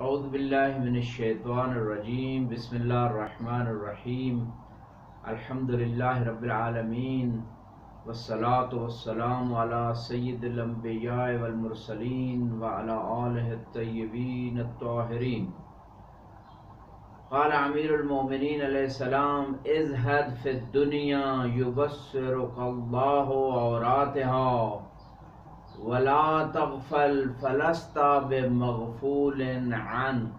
اعوذ باللہ من الشیطان الرجیم بسم اللہ الرحمن الرحیم الحمدللہ رب العالمین والصلاة والسلام علی سید الانبیاء والمرسلین وعلی آلہ الطیبین الطاہرین۔ قال امیر المومنین علیہ السلام ازہد فی الدنیا یبصرک اللہ عوراتہا ولا تغفل فلست بمغفول عنک۔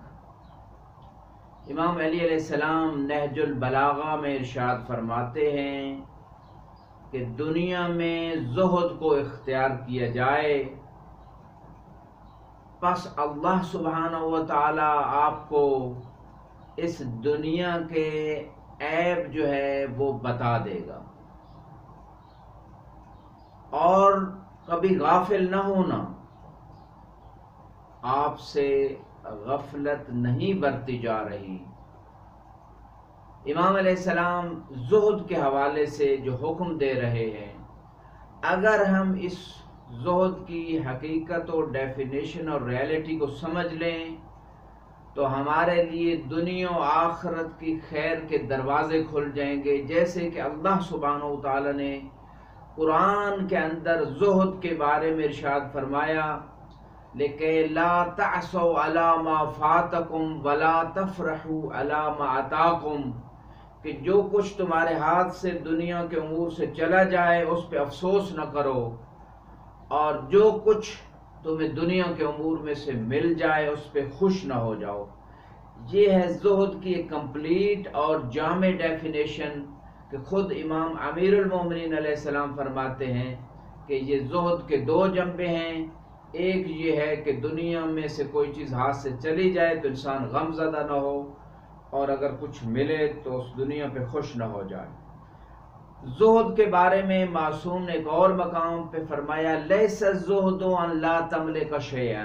امام علی علیہ السلام نہج البلاغہ میں ارشاد فرماتے ہیں کہ دنیا میں زہد کو اختیار کیا جائے، پس اللہ سبحانہ و تعالی آپ کو اس دنیا کے عیب جو ہے وہ بتا دے گا، اور کبھی غافل نہ ہونا، آپ سے غفلت نہیں برتی جا رہی۔ امام علیہ السلام زہد کے حوالے سے جو حکم دے رہے ہیں، اگر ہم اس زہد کی حقیقت اور ڈیفینیشن اور ریالٹی کو سمجھ لیں تو ہمارے لیے دنیا و آخرت کی خیر کے دروازے کھل جائیں گے، جیسے کہ اللہ سبحانہ و تعالی نے قرآن کے اندر زہد کے بارے میں ارشاد فرمایا لِكَيْ لَا تَعْصَوْا عَلَى مَا فَاتَكُمْ وَلَا تَفْرَحُوا عَلَى مَا أَتَاكُمْ، کہ جو کچھ تمہارے ہاتھ سے دنیا کے امور سے چلا جائے اس پہ افسوس نہ کرو، اور جو کچھ تمہیں دنیا کے امور میں سے مل جائے اس پہ خوش نہ ہو جاؤ۔ یہ ہے زہد کی ایک کمپلیٹ اور جامع ڈیفینیشن کہ خود امام امیر المومنین علیہ السلام فرماتے ہیں کہ یہ زہد کے دو جنبے ہیں۔ ایک یہ ہے کہ دنیا میں سے کوئی چیز ہاتھ سے چلی جائے تو انسان غم زدہ نہ ہو، اور اگر کچھ ملے تو اس دنیا پہ خوش نہ ہو جائے۔ زہد کے بارے میں معصوم نے ایک اور مقام پہ فرمایا لیس الزہد ان لا تملک شیئا،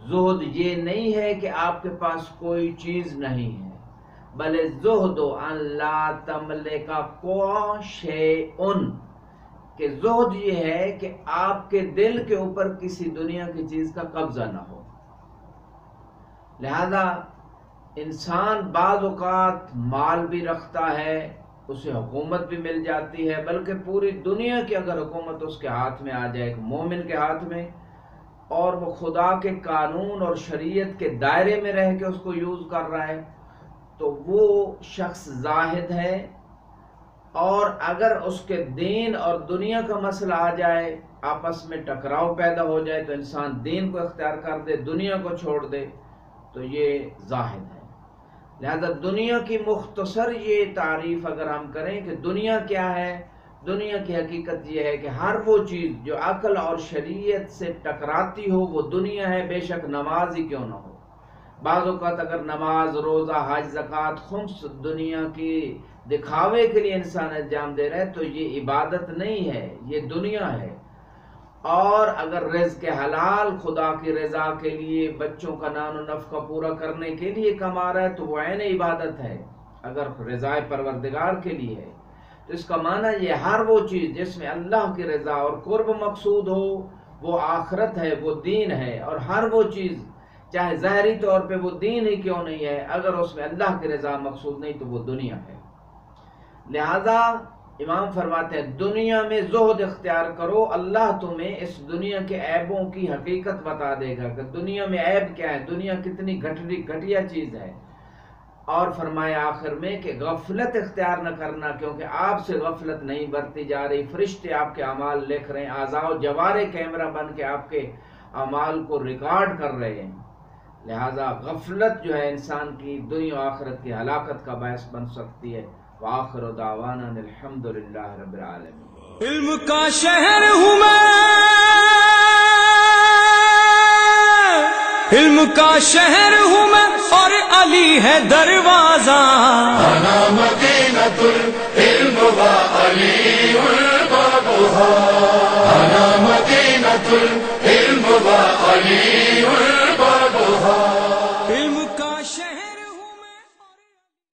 زہد یہ نہیں ہے کہ آپ کے پاس کوئی چیز نہیں ہے، بل زہد ان لا تملک شیئن، کہ زہد یہ ہے کہ آپ کے دل کے اوپر کسی دنیا کی چیز کا قبضہ نہ ہو۔ لہذا انسان بعض اوقات مال بھی رکھتا ہے، اسے حکومت بھی مل جاتی ہے، بلکہ پوری دنیا کی اگر حکومت اس کے ہاتھ میں آ جائے، ایک مومن کے ہاتھ میں، اور وہ خدا کے قانون اور شریعت کے دائرے میں رہ کے اس کو یوز کر رہا ہے، تو وہ شخص زاہد ہے۔ اور اگر اس کے دین اور دنیا کا مسئلہ آ جائے، آپس میں ٹکراؤ پیدا ہو جائے، تو انسان دین کو اختیار کر دے، دنیا کو چھوڑ دے، تو یہ زاہد ہے۔ لہذا دنیا کی مختصر یہ تعریف اگر ہم کریں کہ دنیا کیا ہے، دنیا کی حقیقت یہ ہے کہ ہر وہ چیز جو عقل اور شریعت سے ٹکراتی ہو وہ دنیا ہے، بے شک نماز ہی کیوں نہ ہو۔ بعض اوقات اگر نماز، روزہ، حج، زکوٰۃ، خمس دنیا کی دکھاوے کے لیے انسان انجام دے رہا ہے تو یہ عبادت نہیں ہے، یہ دنیا ہے۔ اور اگر رزق حلال خدا کی رضا کے لیے، بچوں کا نان و نفقہ پورا کرنے کے لیے کما رہا ہے تو وہ عین عبادت ہے، اگر رضا پروردگار کے لیے ہے۔ تو اس کا معنی یہ ہر وہ چیز جس میں اللہ کی رضا اور قرب مقصود ہو وہ آخرت ہے، وہ دین ہے، اور ہر وہ چیز چاہے ظاہری طور پہ وہ دین ہی کیوں نہیں ہے، اگر اس میں اللہ کی رضا مقصود نہیں تو وہ دنیا ہے۔ لہذا امام فرماتے ہیں دنیا میں زہد اختیار کرو، اللہ تمہیں اس دنیا کے عیبوں کی حقیقت بتا دے گا کہ دنیا میں عیب کیا ہے، دنیا کتنی گھٹیا چیز ہے۔ اور فرمایا آخر میں کہ غفلت اختیار نہ کرنا، کیونکہ آپ سے غفلت نہیں برتی جا رہی، فرشتے آپ کے اعمال لکھ رہے ہیں، اعضاء و جوارے کیمرہ بن کے آپ کے اعمال کو ریکارڈ کر رہے ہیں۔ لہذا غفلت جو ہے انسان کی دنیا و آخرت کی ہلاکت کا باعث بن سکتی ہے۔ وآخر دعوانا الحمدللہ رب العالمین۔ علم کا شہر ہوں میں، علم کا شہر ہوں میں، اور علی ہے دروازہ، انا مدینۃ العلم وعلی بابها، انا مدینۃ العلم وعلی